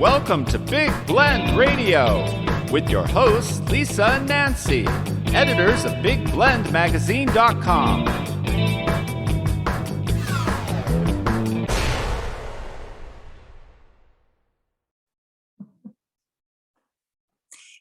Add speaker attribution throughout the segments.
Speaker 1: Welcome to Big Blend Radio with your hosts, Lisa and Nancy, editors of BigBlendMagazine.com.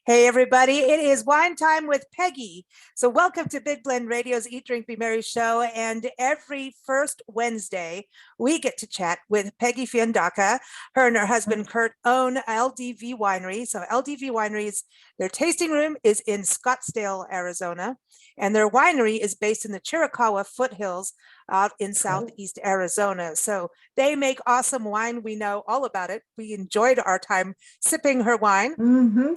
Speaker 2: Hey everybody, it is wine time with Peggy. So welcome to Big Blend Radio's Eat, Drink, Be Merry show. And every first Wednesday, we get to chat with Peggy Fiandaca. Her and her husband Kurt own LDV Winery. So LDV Wineries, their tasting room is in Scottsdale, Arizona. And their winery is based in the Chiricahua foothills out in southeast Arizona. So they make awesome wine. We know all about it. We enjoyed our time sipping her wine,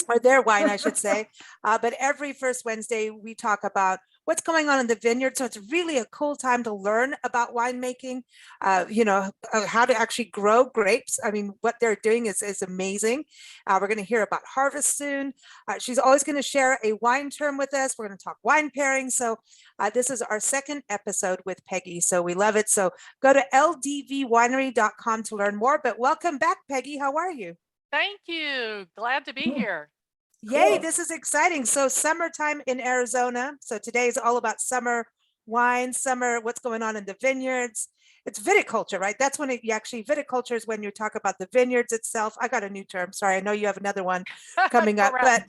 Speaker 2: or their wine, I should say. But every first Wednesday, we talk about what's going on in the vineyard. So it's really a cool time to learn about winemaking, how to actually grow grapes. I mean, what they're doing is amazing. We're going to hear about harvest soon. She's always going to share a wine term with us. We're going to talk wine pairings. So this is our second episode with Peggy. So we love it. So go to ldvwinery.com to learn more. But welcome back, Peggy. How are you?
Speaker 3: Thank you. Glad to be here.
Speaker 2: Yay,
Speaker 4: Cool.
Speaker 2: this is exciting. So summertime in Arizona. So today is all about summer wine, summer, what's going on in the vineyards. It's viticulture, right? That's when viticulture is when you talk about the vineyards itself. I got a new term. Sorry, I know you have another one coming up. But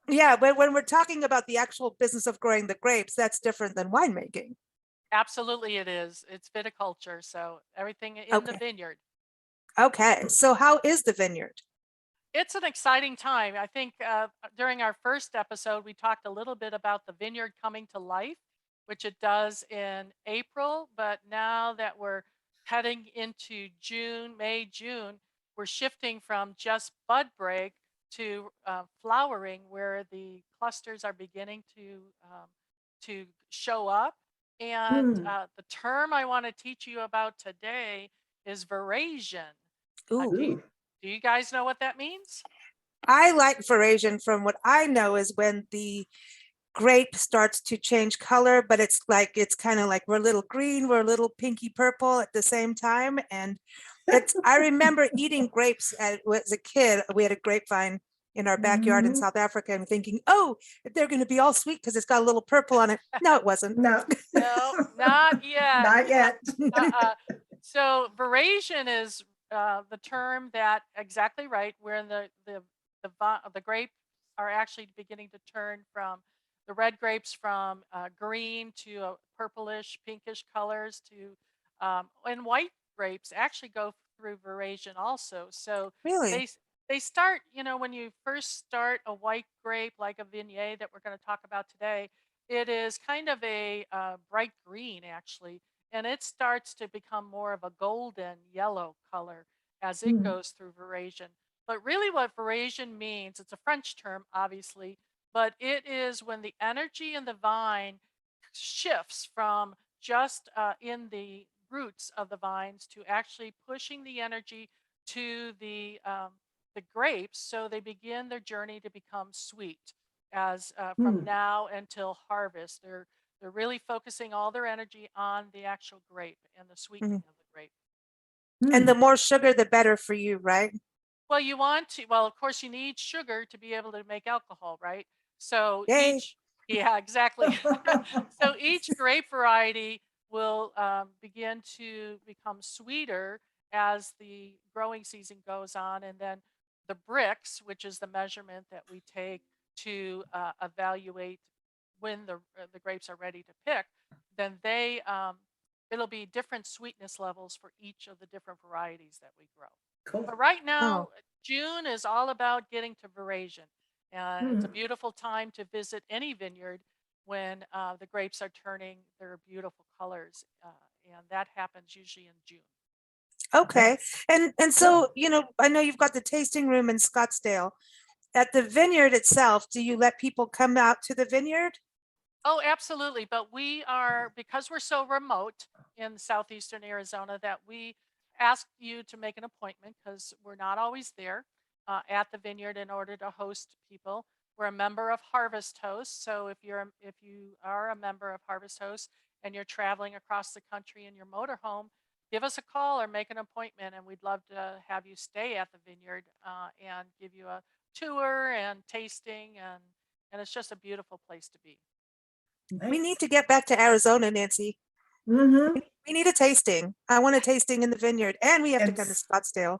Speaker 2: yeah, but when we're talking about the actual business of growing the grapes, that's different than winemaking.
Speaker 3: Absolutely it is. It's viticulture. So everything in the vineyard.
Speaker 2: Okay, so how is the vineyard?
Speaker 3: It's an exciting time. I think during our first episode, we talked a little bit about the vineyard coming to life, which it does in April. But now that we're heading into May, June, we're shifting from just bud break to flowering, where the clusters are beginning to show up. And the term I want to teach you about today is veraison.
Speaker 2: Ooh.
Speaker 3: Do you guys know what that means?
Speaker 2: I like veraison. From what I know is when the grape starts to change color, but it's kind of like we're a little green, we're a little pinky purple at the same time. And I remember eating grapes as a kid. We had a grapevine in our backyard in South Africa and thinking, oh, they're going to be all sweet because it's got a little purple on it. No, it wasn't.
Speaker 4: No,
Speaker 3: not yet.
Speaker 4: not yet.
Speaker 3: So veraison is the term that, exactly right, where the grapes are actually beginning to turn from the red grapes from green to purplish, pinkish colors to and white grapes actually go through veraison also. So
Speaker 2: Really?
Speaker 3: they start, when you first start a white grape like a Viognier that we're going to talk about today, it is kind of a bright green actually, and it starts to become more of a golden yellow color as it goes through veraison. But really what veraison means, it's a French term, obviously, but it is when the energy in the vine shifts from just in the roots of the vines to actually pushing the energy to the grapes, so they begin their journey to become sweet as from now until harvest. They're really focusing all their energy on the actual grape and the sweetening of the grape.
Speaker 2: And the more sugar, the better for you, right?
Speaker 3: Well, of course, you need sugar to be able to make alcohol, right? So
Speaker 2: Yay.
Speaker 3: yeah, exactly. So each grape variety will begin to become sweeter as the growing season goes on. And then the bricks, which is the measurement that we take to evaluate when the grapes are ready to pick, then it'll be different sweetness levels for each of the different varieties that we grow.
Speaker 4: Cool.
Speaker 3: But right now, June is all about getting to veraison. And it's a beautiful time to visit any vineyard when the grapes are turning their beautiful colors. And that happens usually in June.
Speaker 2: Okay. And so, I know you've got the tasting room in Scottsdale. At the vineyard itself, do you let people come out to the vineyard?
Speaker 3: Oh, absolutely. But because we're so remote in southeastern Arizona, that we ask you to make an appointment because we're not always there at the vineyard in order to host people. We're a member of Harvest Host. So if you are a member of Harvest Host and you're traveling across the country in your motorhome, give us a call or make an appointment, and we'd love to have you stay at the vineyard and give you a tour and tasting, and it's just a beautiful place to be.
Speaker 2: We
Speaker 4: Nice.
Speaker 2: need to get back to Arizona, Nancy.
Speaker 4: Mm-hmm.
Speaker 2: We need a tasting. I want a tasting in the vineyard, and we have to
Speaker 4: And,
Speaker 2: come to Scottsdale.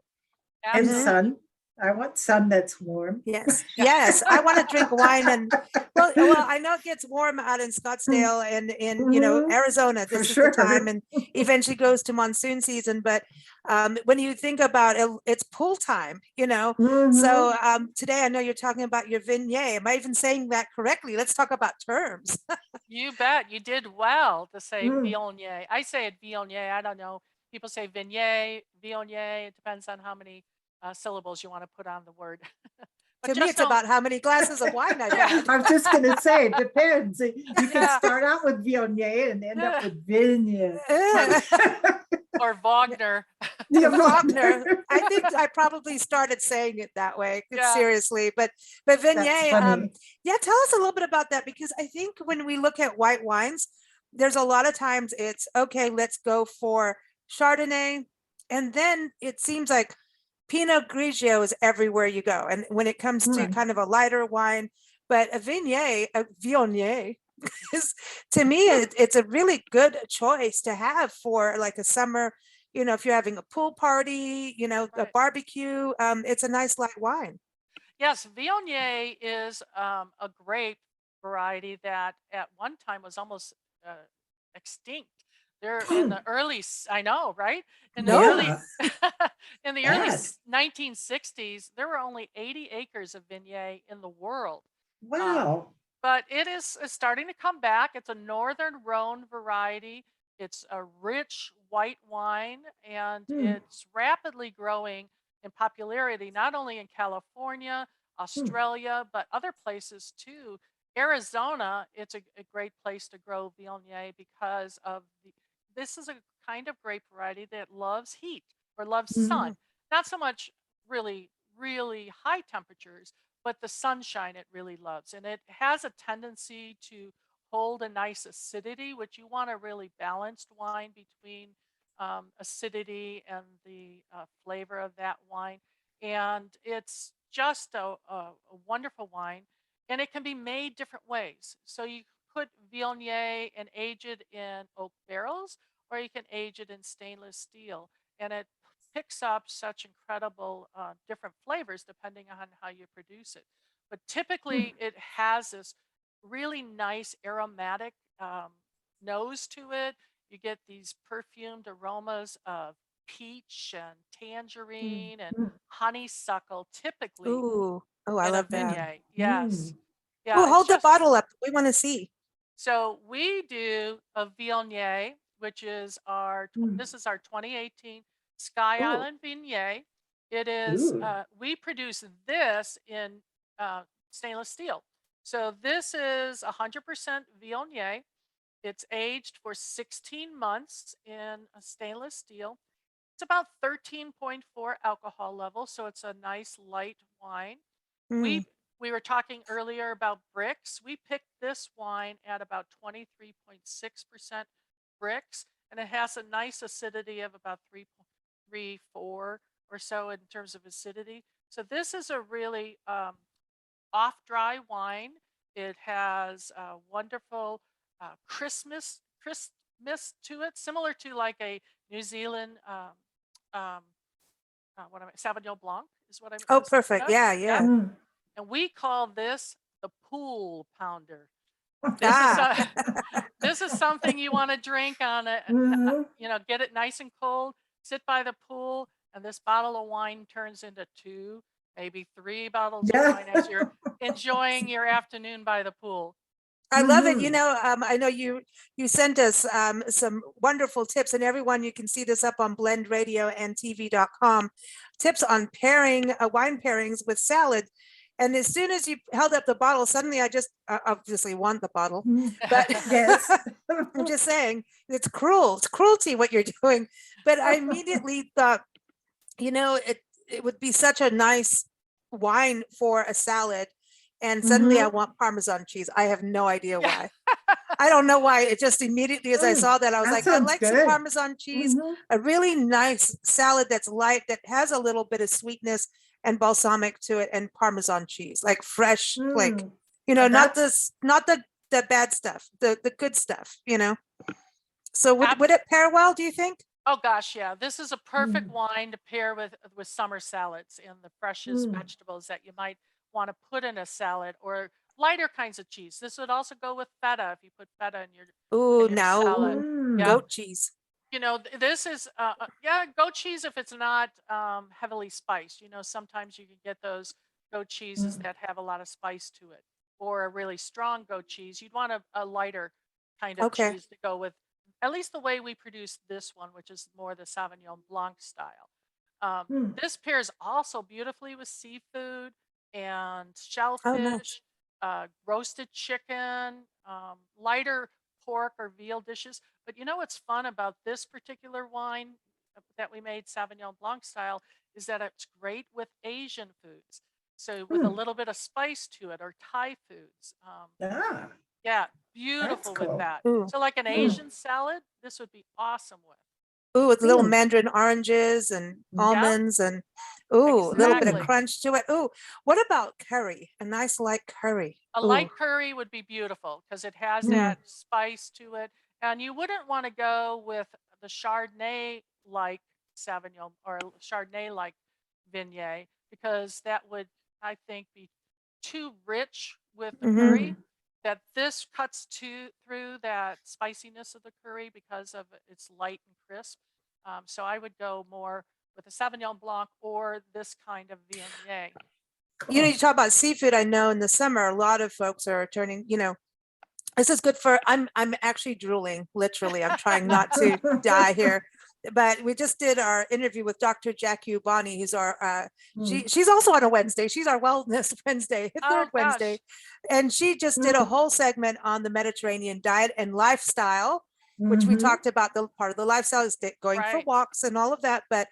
Speaker 4: and
Speaker 3: Absolutely.
Speaker 4: sun. I want sun that's warm.
Speaker 2: Yes,
Speaker 3: Yeah.
Speaker 2: yes. I want to drink wine, and well, I know it gets warm out in Scottsdale and in
Speaker 4: Mhm.
Speaker 2: Arizona.
Speaker 4: For
Speaker 2: This is
Speaker 4: sure.
Speaker 2: the time, and eventually goes to monsoon season. But when you think about it, it's pool time.
Speaker 4: Mhm.
Speaker 2: So today I know you're talking about your vignette. Am I even saying that correctly? Let's talk about terms.
Speaker 3: You bet. You did well to say
Speaker 4: Mm.
Speaker 3: Viognier. I say it Viognier. I don't know. People say Vignette, Viognier. It depends on how many syllables you want to put on the word. But
Speaker 2: To me,
Speaker 3: just
Speaker 2: it's
Speaker 3: don't.
Speaker 2: about how many glasses of wine I've
Speaker 3: Yeah.
Speaker 2: had.
Speaker 4: I was just gonna say, it depends. You can
Speaker 3: Yeah.
Speaker 4: start out with Viognier and end up with Vigne.
Speaker 3: Or Wagner.
Speaker 4: Yeah,
Speaker 2: Wagner. I think I probably started saying it that way,
Speaker 3: Yeah.
Speaker 2: seriously. But
Speaker 4: That's
Speaker 2: Vignette,
Speaker 4: funny.
Speaker 2: yeah, tell us a little bit about that, because I think when we look at white wines, there's a lot of times it's okay, let's go for Chardonnay. And then it seems like Pinot Grigio is everywhere you go. And when it comes to
Speaker 4: Mm.
Speaker 2: kind of a lighter wine, but a Viognier is, to me, it's a really good choice to have for like a summer, if you're having a pool party, a
Speaker 3: Right.
Speaker 2: barbecue, it's a nice light wine.
Speaker 3: Yes, Viognier is a grape variety that at one time was almost extinct. They're in the early, I know, right? In the
Speaker 2: No.
Speaker 3: early, in the early
Speaker 4: Bad.
Speaker 3: 1960s, there were only 80 acres of Viognier in the world.
Speaker 4: Wow.
Speaker 3: But it is starting to come back. It's a Northern Rhone variety. It's a rich white wine, and
Speaker 4: Hmm.
Speaker 3: it's rapidly growing in popularity, not only in California, Australia, but other places too. Arizona, it's a great place to grow Viognier because of this is a kind of grape variety that loves heat or loves
Speaker 4: Mhm.
Speaker 3: sun. Not so much really, really high temperatures, but the sunshine it really loves. And it has a tendency to hold a nice acidity, which you want a really balanced wine between acidity and the flavor of that wine. And it's just a wonderful wine. And it can be made different ways. So you put Viognier and age it in oak barrels, or you can age it in stainless steel. And it picks up such incredible different flavors depending on how you produce it. But typically, it has this really nice aromatic nose to it. You get these perfumed aromas of peach and tangerine and
Speaker 4: Mm.
Speaker 3: honeysuckle, typically
Speaker 2: Ooh, oh, I
Speaker 3: in a
Speaker 2: love that.
Speaker 3: vignette. Yes.
Speaker 4: Mm.
Speaker 3: Yeah,
Speaker 2: Oh,
Speaker 3: it's
Speaker 2: hold the
Speaker 3: just
Speaker 2: bottle up. We want to see.
Speaker 3: so we do a Viognier, which is
Speaker 4: Mm.
Speaker 3: this is our 2018 Sky
Speaker 2: Ooh.
Speaker 3: Island Viognier. It is
Speaker 4: Ooh.
Speaker 3: we produce this in stainless steel. So this is 100% Viognier. It's aged for 16 months in a stainless steel. It's about 13.4 alcohol level, so it's a nice light wine.
Speaker 2: Mm.
Speaker 3: We were talking earlier about bricks. We picked this wine at about 23.6% bricks, and it has a nice acidity of about 3.34 or so in terms of acidity. So this is a really off dry wine. It has a wonderful Christmas to it, similar to like a New Zealand um, what am I Sauvignon Blanc is what I'm
Speaker 2: Oh,
Speaker 3: thinking
Speaker 2: perfect.
Speaker 3: of.
Speaker 2: Yeah,
Speaker 3: Yep.
Speaker 2: yeah.
Speaker 4: Mm.
Speaker 3: And we call this the pool pounder. This is
Speaker 2: Ah,
Speaker 3: a this is something you want to drink on
Speaker 4: Mhm.
Speaker 3: get it nice and cold, sit by the pool, and this bottle of wine turns into two, maybe three bottles of
Speaker 4: Yeah.
Speaker 3: wine as you're enjoying your afternoon by the pool.
Speaker 2: I love it.
Speaker 4: Mhm.
Speaker 2: I know you sent us some wonderful tips, and everyone, you can see this up on blendradioandtv.com. Tips on pairing wine pairings with salad. And as soon as you held up the bottle, suddenly I just obviously want the bottle,
Speaker 4: Mm.
Speaker 2: but
Speaker 4: Yes.
Speaker 2: I'm just saying it's cruel. It's cruelty what you're doing. But I immediately thought, it would be such a nice wine for a salad. And suddenly I
Speaker 4: Mhm.
Speaker 2: want Parmesan cheese. I have no idea
Speaker 3: Yeah.
Speaker 2: why. I don't know why. It just immediately as I saw that, I was
Speaker 4: that
Speaker 2: like, I'd
Speaker 4: sounds
Speaker 2: like some
Speaker 4: good.
Speaker 2: Parmesan cheese,
Speaker 4: Mhm.
Speaker 2: a really nice salad that's light, that has a little bit of sweetness and balsamic to it, and Parmesan cheese, like fresh, like,
Speaker 4: Mm.
Speaker 2: not
Speaker 4: That's-
Speaker 2: this, not the bad stuff, the good stuff, So
Speaker 3: Ab-
Speaker 2: would it pair well, do you think?
Speaker 3: Oh gosh, yeah. This is a perfect
Speaker 4: Mm.
Speaker 3: wine to pair with summer salads and the freshest
Speaker 4: Mm.
Speaker 3: vegetables that you might want to put in a salad, or lighter kinds of cheese. This would also go with feta if you put feta in
Speaker 2: Ooh,
Speaker 3: your
Speaker 2: now,
Speaker 3: salad.
Speaker 4: Mm.
Speaker 3: Yeah.
Speaker 2: goat cheese.
Speaker 3: This is yeah, goat cheese if it's not heavily spiced. Sometimes you can get those goat cheeses
Speaker 4: Mm.
Speaker 3: that have a lot of spice to it, or a really strong goat cheese. You'd want a lighter kind of
Speaker 2: Okay.
Speaker 3: cheese to go with, at least the way we produce this one, which is more the Sauvignon Blanc style.
Speaker 4: Mm.
Speaker 3: This pairs also beautifully with seafood and
Speaker 2: Oh, nice.
Speaker 3: shellfish, roasted chicken, lighter pork or veal dishes. But what's fun about this particular wine that we made Sauvignon Blanc style is that it's great with Asian foods. So with a
Speaker 4: Mm.
Speaker 3: little bit of spice to it, or Thai foods.
Speaker 4: Ah,
Speaker 3: Yeah,
Speaker 4: that's
Speaker 3: beautiful with
Speaker 4: cool.
Speaker 3: that.
Speaker 2: Ooh,
Speaker 3: So like an
Speaker 4: Mm.
Speaker 3: Asian salad, this would be awesome with.
Speaker 2: ooh, with little
Speaker 4: Mm.
Speaker 2: mandarin oranges and
Speaker 4: Mm.
Speaker 3: Yeah,
Speaker 2: almonds and ooh, a little bit of
Speaker 3: exactly.
Speaker 2: crunch to it. Ooh, what about curry? A nice light curry.
Speaker 3: A
Speaker 2: Ooh,
Speaker 3: light curry would be beautiful because it has
Speaker 2: Mm.
Speaker 3: that spice to it. And you wouldn't want to go with the Chardonnay like Sauvignon or Chardonnay like Viognier, because that would, I think, be too rich with the curry.
Speaker 4: Mm.
Speaker 3: That this cuts through that spiciness of the curry because of its light and crisp. So I would go more with a Sauvignon Blanc or this kind of Viognier.
Speaker 2: you
Speaker 4: Cool.
Speaker 2: talk about seafood. I know in the summer, a lot of folks are turning, this is good for, I'm actually drooling, literally. I'm trying not to die here. But we just did our interview with Dr. Jackie Ubani, who's our
Speaker 4: Mm.
Speaker 2: she's also on a Wednesday. She's our wellness Wednesday, third
Speaker 3: Oh
Speaker 2: Wednesday.
Speaker 3: gosh.
Speaker 2: And she just did a
Speaker 4: Mm.
Speaker 2: whole segment on the Mediterranean diet and lifestyle, which we
Speaker 4: Mhm.
Speaker 2: talked about. The part of the lifestyle is going for
Speaker 3: Right.
Speaker 2: walks and all of that, but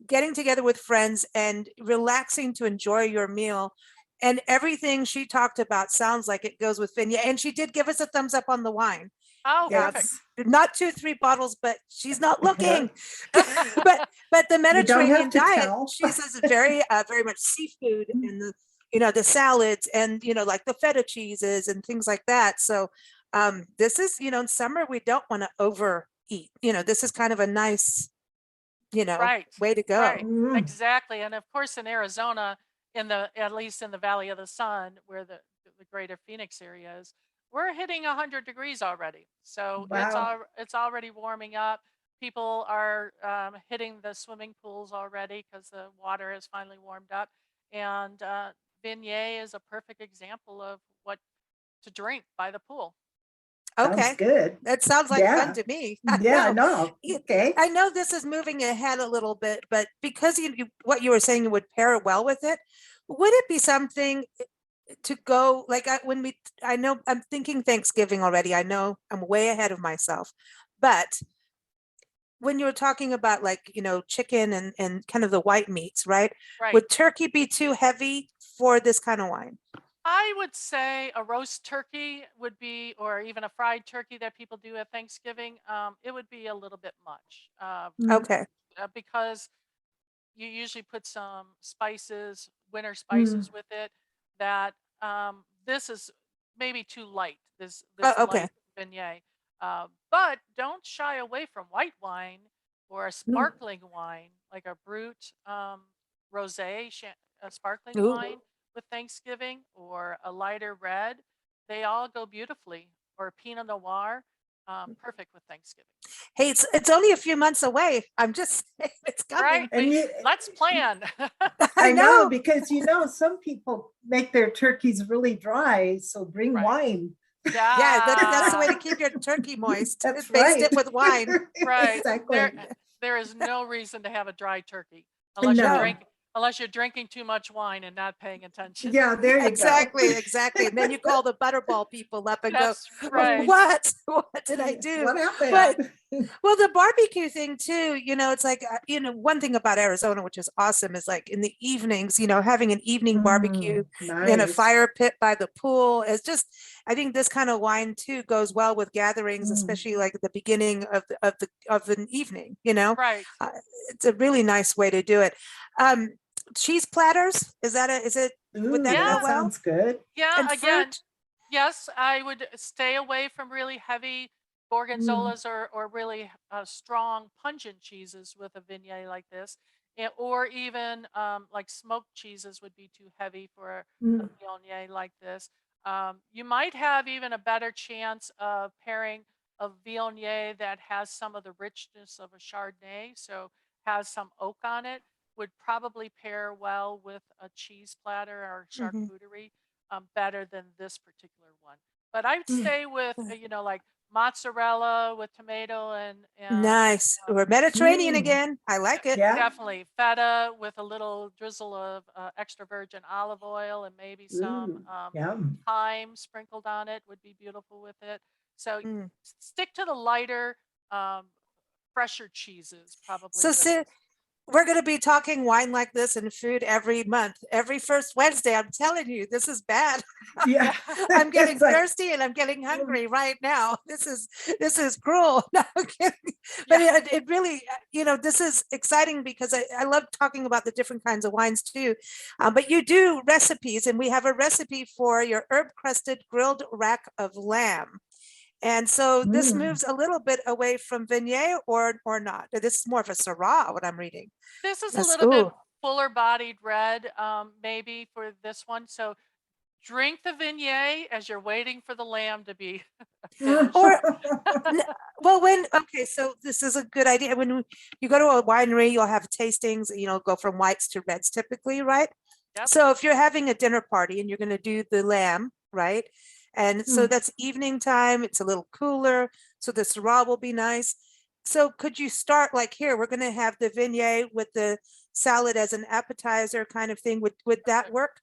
Speaker 2: getting together with friends and relaxing to enjoy your meal. And everything she talked about sounds like it goes with Vinya. And she did give us a thumbs up on the wine.
Speaker 3: Oh, perfect.
Speaker 4: Yes.
Speaker 2: Not 2, 3 bottles, but she's not looking. but the
Speaker 4: You don't
Speaker 2: Mediterranean
Speaker 4: have to
Speaker 2: diet,
Speaker 4: tell.
Speaker 2: she says, is very much seafood and the salads and like the feta cheeses and things like that. So this is in summer we don't want to overeat. This is kind of a nice
Speaker 3: Right.
Speaker 2: way to go.
Speaker 3: Right.
Speaker 4: Mm.
Speaker 3: Exactly. And of course in Arizona, at least in the Valley of the Sun, where the greater Phoenix area is, we're hitting 100 degrees already. So
Speaker 4: Wow.
Speaker 3: it's already warming up. People are hitting the swimming pools already because the water has finally warmed up. And Viognier is a perfect example of what to drink by the pool.
Speaker 4: Sounds
Speaker 2: Okay.
Speaker 4: good.
Speaker 2: That sounds like fun
Speaker 4: Yeah.
Speaker 2: to me.
Speaker 4: Yeah,
Speaker 2: know.
Speaker 4: no. Okay.
Speaker 2: I know this is moving ahead a little bit, but because what you were saying you would pair well with it, would it be something to go like I know I'm thinking Thanksgiving already. I know I'm way ahead of myself, but when you were talking about chicken and kind of the white meats, right?
Speaker 3: Right.
Speaker 2: Would turkey be too heavy for this kind of wine?
Speaker 3: I would say a roast turkey would be, or even a fried turkey that people do at Thanksgiving. It would be a little bit much
Speaker 4: Mm.
Speaker 2: Okay.
Speaker 3: because you usually put some spices, winter
Speaker 4: Mm.
Speaker 3: spices with it. That this is maybe too light. This
Speaker 2: Oh, okay.
Speaker 3: light beignet. But don't shy away from white wine or a
Speaker 4: Mm.
Speaker 3: sparkling wine, like a Brut rosé, a sparkling
Speaker 2: Ooh.
Speaker 3: wine with Thanksgiving, or a lighter red. They all go beautifully. Or Pinot Noir, perfect with Thanksgiving.
Speaker 2: Hey, it's only a few months away. I'm just saying it's coming.
Speaker 3: Right?
Speaker 4: And
Speaker 3: Let's plan.
Speaker 2: I
Speaker 4: I know
Speaker 2: know.
Speaker 4: because some people make their turkeys really dry, so bring
Speaker 3: Right.
Speaker 4: wine.
Speaker 2: Yeah, that's the way to
Speaker 3: Yeah.
Speaker 2: keep your turkey moist.
Speaker 4: That's
Speaker 2: Baste
Speaker 4: right.
Speaker 2: it with wine.
Speaker 3: Right.
Speaker 4: Exactly.
Speaker 3: There is no reason to have a dry turkey unless
Speaker 4: No.
Speaker 3: you're drinking too much wine and not paying attention.
Speaker 4: Yeah, there you
Speaker 2: Exactly,
Speaker 4: go.
Speaker 2: exactly. And then you call the butterball people up and go,
Speaker 3: That's right.
Speaker 2: what? What did I do?
Speaker 4: What happened?
Speaker 2: But Well, the barbecue thing too, it's like, one thing about Arizona, which is awesome, is like in the evenings, having an evening barbecue in a
Speaker 4: Nice.
Speaker 2: fire pit by the pool. It's just, I think this kind of wine too goes well with gatherings,
Speaker 4: Mm.
Speaker 2: especially like at the beginning of an evening,
Speaker 3: Right.
Speaker 2: Uh, it's a really nice way to do it. Um, Cheese platters, would
Speaker 4: Ooh,
Speaker 2: that go
Speaker 3: Yeah.
Speaker 4: that
Speaker 2: well?
Speaker 4: sounds good.
Speaker 2: And
Speaker 3: Yeah. Again,
Speaker 2: fruit?
Speaker 3: yes, I would stay away from really heavy
Speaker 4: Mm,
Speaker 3: gorgonzolas or really strong pungent cheeses with a vignette like this, or even like smoked cheeses would be too heavy for a
Speaker 4: mm,
Speaker 3: viognier like this. You might have even a better chance of pairing a viognier that has some of the richness of a Chardonnay, so has some oak on it, would probably pair well with a cheese platter or
Speaker 2: Mhm.
Speaker 3: charcuterie better than this particular one. But I would
Speaker 4: mm.
Speaker 3: stay with, like mozzarella with tomato and
Speaker 2: Nice.
Speaker 3: um,
Speaker 2: We're Mediterranean
Speaker 4: Mm.
Speaker 2: again. I like it.
Speaker 4: Yeah.
Speaker 3: definitely feta with a little drizzle of extra virgin olive oil and maybe some
Speaker 4: Ooh, yum.
Speaker 3: thyme sprinkled on it would be beautiful with it. So
Speaker 2: Mm.
Speaker 3: stick to the lighter, um, fresher cheeses, probably
Speaker 2: So,
Speaker 3: the
Speaker 2: we're going to be talking wine like this and food every month, every first Wednesday. I'm telling you, this is bad.
Speaker 4: Yeah.
Speaker 3: yeah.
Speaker 2: I'm getting
Speaker 4: It's like,
Speaker 2: thirsty and I'm getting
Speaker 4: mm,
Speaker 2: hungry right now. This is cruel. No, I'm kidding. But
Speaker 3: Yeah.
Speaker 2: it really, this is exciting because I love talking about the different kinds of wines too. But you do recipes, and we have a recipe for your herb crusted grilled rack of lamb. And so this
Speaker 4: mm.
Speaker 2: moves a little bit away from Viognier or not. This is more of a Syrah, what I'm reading.
Speaker 3: This is a
Speaker 2: Yes.
Speaker 3: little bit
Speaker 2: Ooh.
Speaker 3: fuller bodied red, maybe for this one. So drink the Viognier as you're waiting for the lamb to be finished.
Speaker 2: Or n- well, okay, so this is a good idea. When you go to a winery, you'll have tastings, go from whites to reds typically, right?
Speaker 3: Yep.
Speaker 2: So if you're having a dinner party and you're going to do the lamb, right? And so
Speaker 4: Mm.
Speaker 2: that's evening time, it's a little cooler, so the Syrah will be nice. So could you start like here, we're going to have the Viognier with the salad as an appetizer kind of thing. Would that
Speaker 3: Perfect.
Speaker 2: work?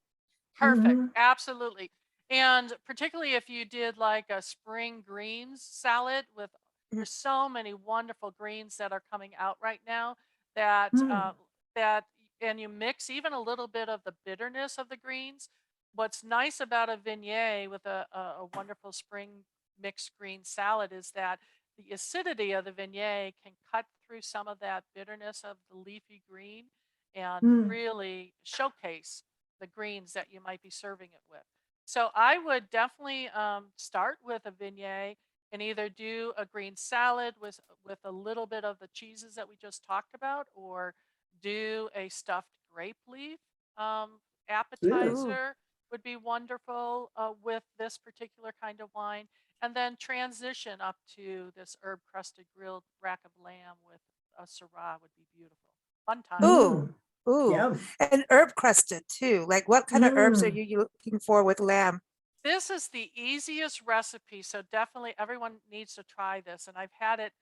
Speaker 3: Perfect.
Speaker 4: Mhm.
Speaker 3: Absolutely. And particularly if you did like a spring greens salad with,
Speaker 2: Mhm.
Speaker 3: there's so many wonderful greens that are coming out right now that
Speaker 4: Mm.
Speaker 3: that and you mix even a little bit of the bitterness of the greens. What's nice about a vignette with a wonderful spring mixed green salad is that the acidity of the vignette can cut through some of that bitterness of the leafy green and
Speaker 4: Mm.
Speaker 3: really showcase the greens that you might be serving it with. So I would definitely start with a vignette and either do a green salad with a little bit of the cheeses that we just talked about, or do a stuffed grape leaf
Speaker 4: Ooh.
Speaker 2: Ooh.
Speaker 3: appetizer would be wonderful with this particular kind of wine, and then transition up to this herb crusted grilled rack of lamb with a Syrah would be beautiful. Fun times.
Speaker 2: Ooh.
Speaker 4: Mm.
Speaker 2: Ooh.
Speaker 4: Yum.
Speaker 2: And herb crusted too. Like what kind of herbs are
Speaker 4: Mm.
Speaker 2: you looking for with lamb?
Speaker 3: This is the easiest recipe, so definitely everyone needs to try this. And I've had it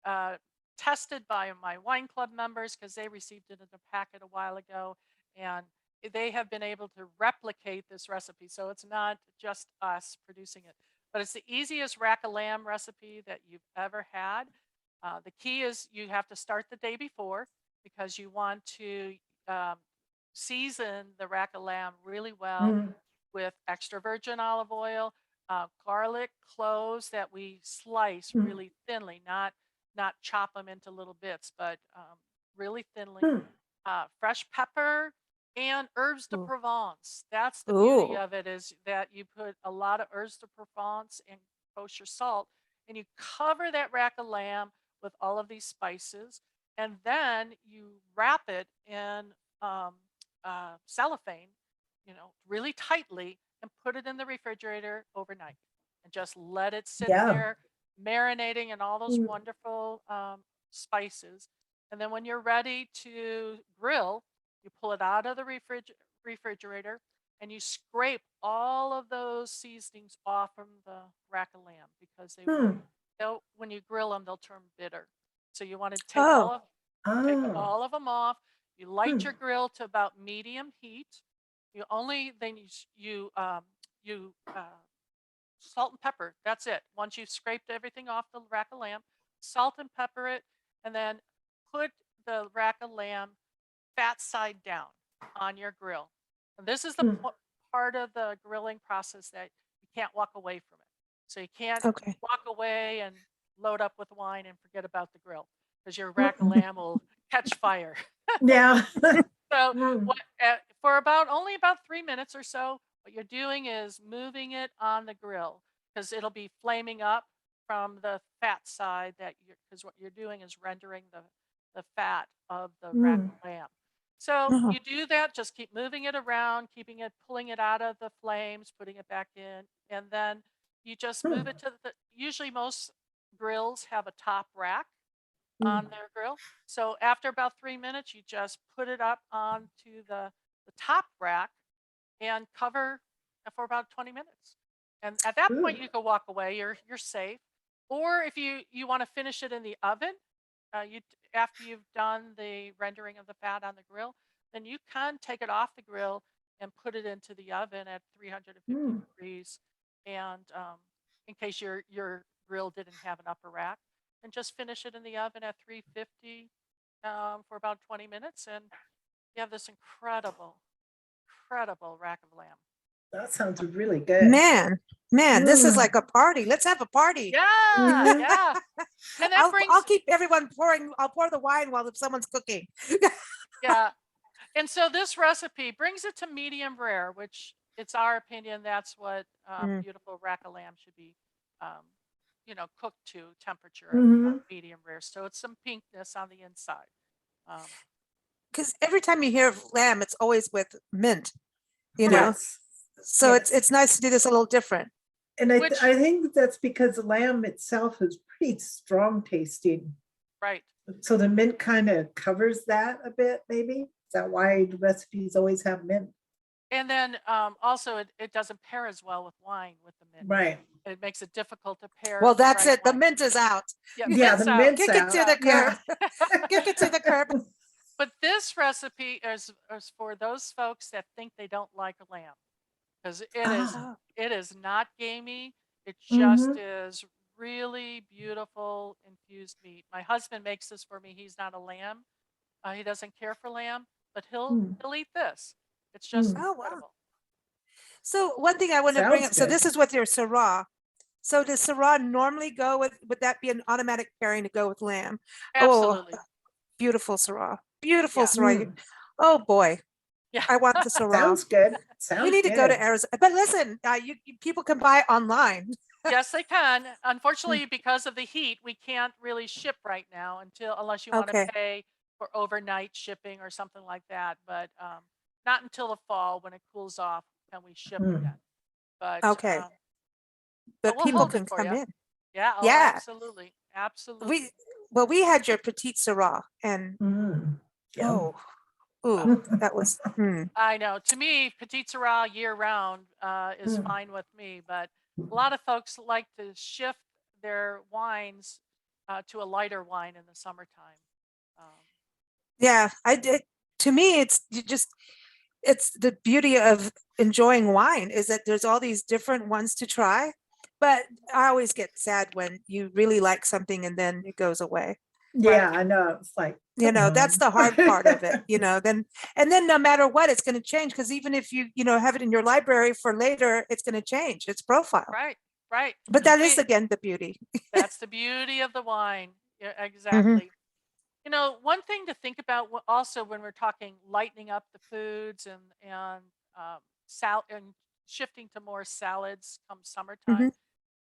Speaker 3: uh, tested by my wine club members because they received it in a packet a while ago, and they have been able to replicate this recipe. So it's not just us producing it, but it's the easiest rack of lamb recipe that you've ever had. The key is you have to start the day before because you want to um, season the rack of lamb really well
Speaker 4: Mm.
Speaker 3: with extra virgin olive oil, garlic cloves that we slice
Speaker 4: Mm.
Speaker 3: really thinly, not chop them into little bits, but really thinly.
Speaker 4: Mm.
Speaker 3: Fresh pepper and herbs de
Speaker 2: Ooh.
Speaker 3: Provence. That's the beauty
Speaker 2: Ooh.
Speaker 3: of it, is that you put a lot of herbs de Provence and kosher salt, and you cover that rack of lamb with all of these spices, and then you wrap it in cellophane, really tightly, and put it in the refrigerator overnight and just let it sit
Speaker 4: Yeah.
Speaker 3: there marinating in all those
Speaker 4: Mm.
Speaker 3: wonderful spices. And then when you're ready to grill, you pull it out of the refrigerator and you scrape all of those seasonings off from the rack of lamb because
Speaker 4: Mm.
Speaker 3: when you grill them, they'll turn bitter. So you want to
Speaker 2: Oh.
Speaker 3: take
Speaker 4: Oh.
Speaker 3: all of them off. You light
Speaker 4: Mm.
Speaker 3: your grill to about medium heat. You only then you salt and pepper. That's it. Once you've scraped everything off the rack of lamb, salt and pepper it, and then put the rack of lamb fat side down on your grill. And this is the
Speaker 4: Mm.
Speaker 3: part of the grilling process that you can't walk away from it. So you can't
Speaker 2: Okay.
Speaker 3: walk away and load up with wine and forget about the grill, because your rack of lamb will catch fire.
Speaker 4: Yeah.
Speaker 3: So
Speaker 4: Mm.
Speaker 3: for only about 3 minutes or so, what you're doing is moving it on the grill, because it'll be flaming up from the fat side because what you're doing is rendering the fat of the rack
Speaker 4: Mm.
Speaker 3: of lamb. So
Speaker 2: Oh.
Speaker 3: you do that, just keep moving it around, pulling it out of the flames, putting it back in, and then you just move it to usually most grills have a top rack on their grill. So after about 3 minutes, you just put it up onto the top rack and cover for about 20 minutes. And at that point,
Speaker 4: Ooh.
Speaker 3: you can walk away. You're safe. Or if you want to finish it in the oven, after you've done the rendering of the fat on the grill, then you can take it off the grill and put it into the oven at 350
Speaker 4: Mm.
Speaker 3: degrees. And in case your grill didn't have an upper rack, and just finish it in the oven at 350 for about 20 minutes, and you have this incredible rack of lamb.
Speaker 4: That sounds really good.
Speaker 2: Man, this is
Speaker 4: Mm.
Speaker 2: like a party. Let's have a party.
Speaker 3: Yeah,
Speaker 4: Mhm.
Speaker 3: yeah. And that
Speaker 2: I'll
Speaker 3: brings,
Speaker 2: keep everyone pouring. I'll pour the wine while someone's cooking.
Speaker 3: yeah. And so this recipe brings it to medium rare, which it's our opinion that's what
Speaker 2: Mm.
Speaker 3: beautiful rack of lamb should be, um, cooked to temperature of
Speaker 4: Mhm.
Speaker 3: medium rare. So it's some pinkness on the inside. Um,
Speaker 2: Because every time you hear of lamb, it's always with mint, you know.
Speaker 4: Yes.
Speaker 2: So
Speaker 4: Yes.
Speaker 2: it's nice to do this a little different.
Speaker 4: And
Speaker 3: Which-
Speaker 4: I think that's because lamb itself is pretty strong tasting.
Speaker 3: right.
Speaker 4: So the mint kind of covers that a bit, maybe? Is that why the recipes always have mint?
Speaker 3: And then also it doesn't pair as well with wine with the mint.
Speaker 4: Right.
Speaker 3: It makes it difficult to pair.
Speaker 2: Well,
Speaker 3: the
Speaker 2: that's
Speaker 3: right
Speaker 2: it. The
Speaker 3: wine.
Speaker 2: mint is out.
Speaker 3: Yeah,
Speaker 4: Yeah,
Speaker 3: mint's
Speaker 4: the
Speaker 3: out.
Speaker 4: mint's
Speaker 2: Kick it to
Speaker 4: out.
Speaker 2: the curb.
Speaker 4: Yeah.
Speaker 2: Kick it to the curb.
Speaker 3: But this recipe is for those folks that think they don't like lamb, because
Speaker 2: Oh.
Speaker 3: it is not gamey. It
Speaker 4: Mhm.
Speaker 3: just is really beautiful infused meat. My husband makes this for me. He's not a lamb. He doesn't care for lamb, but he'll eat this. It's just
Speaker 2: Oh, wow.
Speaker 3: incredible.
Speaker 2: So one thing I want to bring
Speaker 4: Sounds
Speaker 2: up. So
Speaker 4: good.
Speaker 2: this is with your Syrah. So does Syrah normally go with? Would that be an automatic pairing to go with lamb?
Speaker 3: Absolutely.
Speaker 2: Oh, beautiful Syrah. Beautiful
Speaker 3: Yeah.
Speaker 2: Syrah. Oh boy,
Speaker 3: Yeah.
Speaker 2: I want the Syrah.
Speaker 4: Sounds good. Sounds
Speaker 2: We need to go to
Speaker 4: good.
Speaker 2: Arizona. But listen, you people can buy online.
Speaker 3: Yes, they can. Unfortunately, because of the heat, we can't really ship right now unless you want
Speaker 2: Okay.
Speaker 3: to pay for overnight shipping or something like that. But not until the fall when it cools off can we ship
Speaker 4: Mm.
Speaker 3: again. But
Speaker 2: Okay. But
Speaker 3: we'll
Speaker 2: people
Speaker 3: hold
Speaker 2: can
Speaker 3: it for
Speaker 2: come
Speaker 3: you.
Speaker 2: in.
Speaker 3: Yeah. Oh,
Speaker 2: Yeah.
Speaker 3: absolutely. Absolutely.
Speaker 2: We had your petite Syrah, and
Speaker 4: Mm. Yum.
Speaker 2: that was.
Speaker 3: I know. To me, Petite Syrah year round is
Speaker 4: Mm.
Speaker 3: fine with me, but a lot of folks like to shift their wines to a lighter wine in the summertime.
Speaker 2: Yeah, I did. To me, it's the beauty of enjoying wine is that there's all these different ones to try. But I always get sad when you really like something and then it goes away.
Speaker 4: Yeah, I know. It's like,
Speaker 2: That's the hard part of it, then no matter what, it's going to change, because even if you have it in your library for later, it's going to change its profile.
Speaker 3: Right, right.
Speaker 2: But that is again the beauty.
Speaker 3: That's the beauty of the wine. Yeah, exactly. One thing to think about also when we're talking lightening up the foods and shifting to more salads come summertime,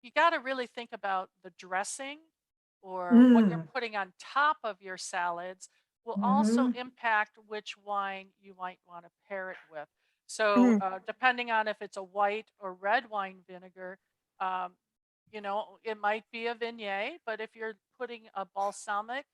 Speaker 3: you got to really think about the dressing or what you're putting on top of your salads will also impact which wine you might want to pair it with. So depending on if it's a white or red wine vinegar, um, it might be a Viognier, but if you're putting a balsamic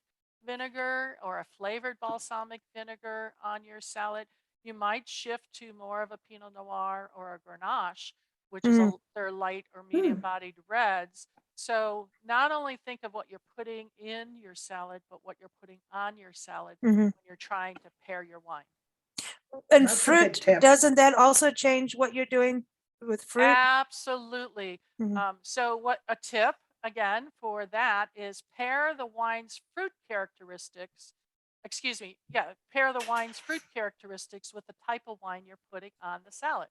Speaker 3: vinegar or a flavored balsamic vinegar on your salad, you might shift to more of a Pinot Noir or a Grenache, which is they're light or medium bodied reds. So not only think of what you're putting in your salad, but what you're putting on your salad when you're trying to pair your wine.
Speaker 2: And
Speaker 4: That's a good
Speaker 2: fruit,
Speaker 4: tip.
Speaker 2: doesn't that also change what you're doing with fruit?
Speaker 3: Absolutely. So what a tip, again, for that is pair the wine's fruit characteristics. Excuse me. Yeah, pair the wine's fruit characteristics with the type of wine you're putting on the salad.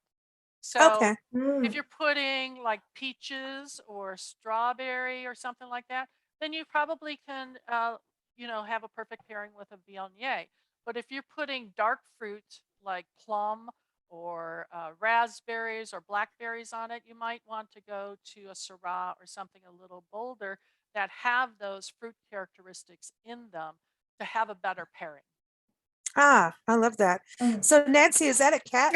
Speaker 3: So
Speaker 2: Okay.
Speaker 3: if
Speaker 4: Mm,
Speaker 3: you're putting like peaches or strawberry or something like that, then you probably can, have a perfect pairing with a Viognier. But if you're putting dark fruit like plum or raspberries or blackberries on it, you might want to go to a Syrah or something a little bolder that have those fruit characteristics in them to have a better pairing.
Speaker 2: Ah, I love that.
Speaker 4: mm.
Speaker 2: So Nancy, is that a cat?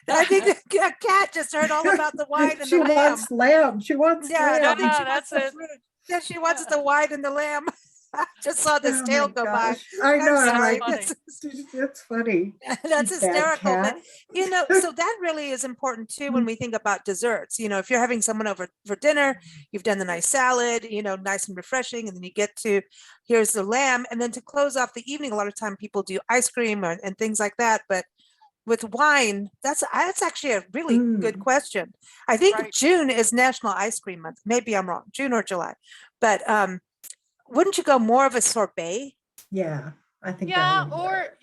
Speaker 2: I think a cat just heard all about the wine and
Speaker 4: She
Speaker 2: the lamb.
Speaker 4: wants lamb. She wants
Speaker 2: Yeah, and I think she
Speaker 4: lamb.
Speaker 2: wants
Speaker 3: That's
Speaker 2: the
Speaker 3: it.
Speaker 2: fruit. Then she wants
Speaker 3: Yeah.
Speaker 2: the wine and the lamb. I just saw this
Speaker 4: Oh
Speaker 2: tail
Speaker 4: my
Speaker 2: go by.
Speaker 4: gosh. I know.
Speaker 2: I'm
Speaker 4: I'm
Speaker 3: That's
Speaker 2: sorry.
Speaker 4: like,
Speaker 3: funny.
Speaker 4: it's funny.
Speaker 2: That's
Speaker 4: You bad
Speaker 2: hysterical. But
Speaker 4: cat.
Speaker 2: so that really is important too when we think about desserts. If you're having someone over for dinner, you've done the nice salad, nice and refreshing, and then you get to here's the lamb, and then to close off the evening, a lot of time people do ice cream and things like that. But with wine, that's actually a really good
Speaker 4: Mm,
Speaker 2: question. I think
Speaker 3: Right.
Speaker 2: June is National Ice Cream Month. Maybe I'm wrong, June or July. But wouldn't you go more of a sorbet?
Speaker 4: yeah, I think that
Speaker 3: Yeah,
Speaker 4: would
Speaker 3: or,
Speaker 4: work.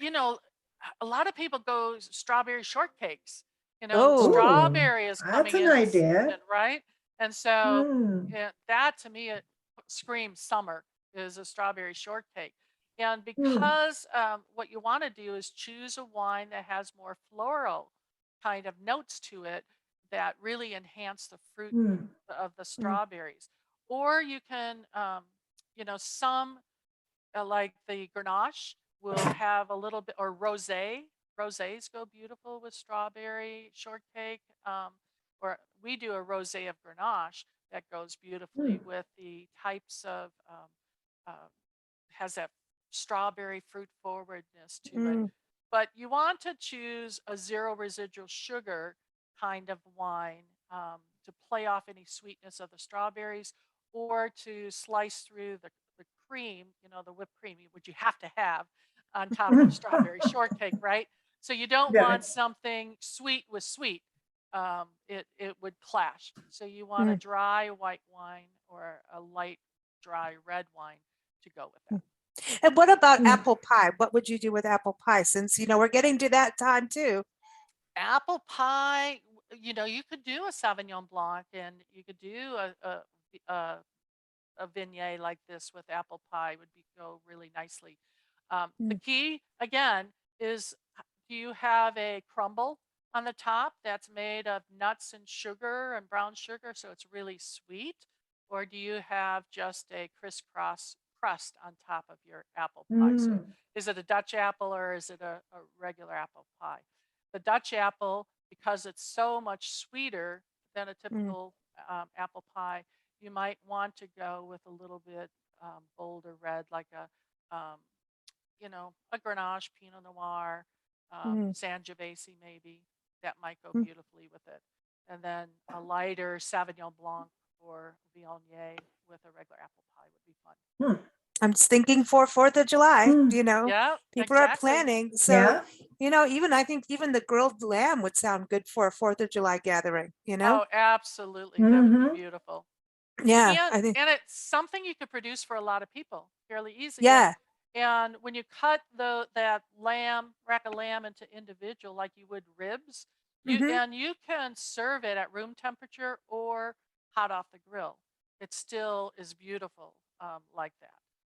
Speaker 3: a lot of people go strawberry shortcakes.
Speaker 2: Oh,
Speaker 4: Oh,
Speaker 3: Strawberry is
Speaker 4: that's
Speaker 3: coming
Speaker 4: an
Speaker 3: in
Speaker 4: idea.
Speaker 3: season, right? And so
Speaker 4: Mm,
Speaker 3: that to me, it screams summer is a strawberry shortcake. And
Speaker 4: mm,
Speaker 3: because what you want to do is choose a wine that has more floral kind of notes to it that really enhance the fruit
Speaker 4: mm,
Speaker 3: of the
Speaker 2: mm,
Speaker 3: strawberries. Or you can, some like the Grenache will have a little bit, or rosé. Rosés go beautiful with strawberry shortcake. Or we do a rosé of Grenache that goes beautifully
Speaker 4: mm,
Speaker 3: with the types of, uh, has that strawberry fruit forwardness to it.
Speaker 2: mm,
Speaker 3: But you want to choose a zero residual sugar kind of wine to play off any sweetness of the strawberries or to slice through the cream, the whipped cream, which you have to have on top of
Speaker 4: mm.
Speaker 3: strawberry shortcake, right? So you don't
Speaker 4: Yeah.
Speaker 3: want something sweet with sweet. It would clash. So you want a
Speaker 2: mm,
Speaker 3: dry white wine or a light dry red wine to go with that.
Speaker 2: mm. And what about
Speaker 4: Mm.
Speaker 2: apple pie? What would you do with apple pie? Since we're getting to that time too.
Speaker 3: Apple pie, you could do a Sauvignon Blanc and you could do a, a vignette like this with apple pie would go really nicely. The
Speaker 2: Mm,
Speaker 3: key again is do you have a crumble on the top that's made of nuts and sugar and brown sugar so it's really sweet, or do you have just a crisscross crust on top of your apple pie? So
Speaker 4: Mm,
Speaker 3: is it a Dutch apple or is it a regular apple pie? The Dutch apple, because it's so much sweeter than a
Speaker 2: mm,
Speaker 3: typical apple pie, you might want to go with a little bit bolder red, like a Grenache, Pinot Noir,
Speaker 2: mm,
Speaker 3: Sangiovese maybe. That might go
Speaker 2: mm,
Speaker 3: beautifully with it. And then a lighter Sauvignon Blanc or Viognier with a regular apple pie would be fun.
Speaker 4: mm,
Speaker 2: I'm just thinking for 4th of July,
Speaker 4: mm.
Speaker 3: Yeah,
Speaker 2: people are
Speaker 3: exactly.
Speaker 2: planning. So,
Speaker 4: Yeah.
Speaker 2: I think even the grilled lamb would sound good for a 4th of July gathering.
Speaker 3: Oh, absolutely. That would be
Speaker 4: Mm-hmm.
Speaker 3: beautiful.
Speaker 2: Yeah,
Speaker 3: And
Speaker 2: I think,
Speaker 3: and it's something you could produce for a lot of people fairly easy. And
Speaker 2: yeah.
Speaker 3: and when you cut that rack of lamb into individual like you would ribs,
Speaker 2: Hmm.
Speaker 3: you can serve it at room temperature or hot off the grill. It still is beautiful like that.